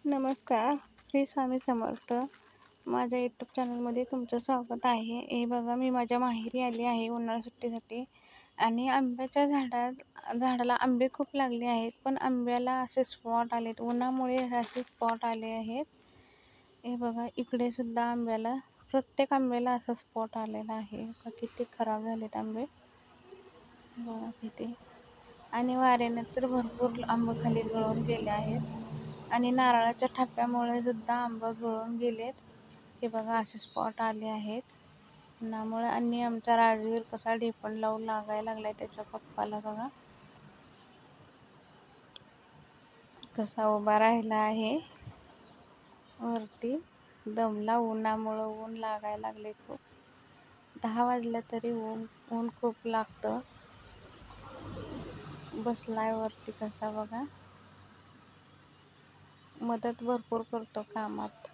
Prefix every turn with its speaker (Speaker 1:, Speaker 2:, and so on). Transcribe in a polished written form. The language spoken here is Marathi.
Speaker 1: नमस्कार. श्री स्वामी समर्थ. माझ्या यूट्यूब चॅनलमध्ये तुमचं स्वागत आहे. हे बघा, मी माझ्या माहेरी आली आहे उन्हाळा सुट्टीसाठी आणि आंब्याच्या झाडाला आंबे खूप लागले आहेत, पण आंब्याला असे स्पॉट आलेत. उन्हामुळे असे स्पॉट आले आहेत. हे बघा, इकडे सुद्धा आंब्याला, प्रत्येक आंब्याला असा स्पॉट आलेला आहे. किती खराब झालेत आंबे बघा किती. आणि वाऱ्याने तर भरपूर आंबे खाली गळून गेले आहेत आणि नारळाच्या ठ्याप्यामुळे सुद्धा आंबे गळून गेलेत. हे बघा, असे स्पॉट आले आहेत उन्हामुळे. आणि आमचा राजवीर कसा ढेपण लावून लागायला लागलाय त्याच्या पप्पाला बघा, कसा उभा राहिला आहे वरती. दमला उन्हामुळं, ऊन लागायला लागले खूप. 10 वाजले तरी ऊन खूप लागतं. बसलाय वरती कसा बघा, मदत भरपूर करतो कामात.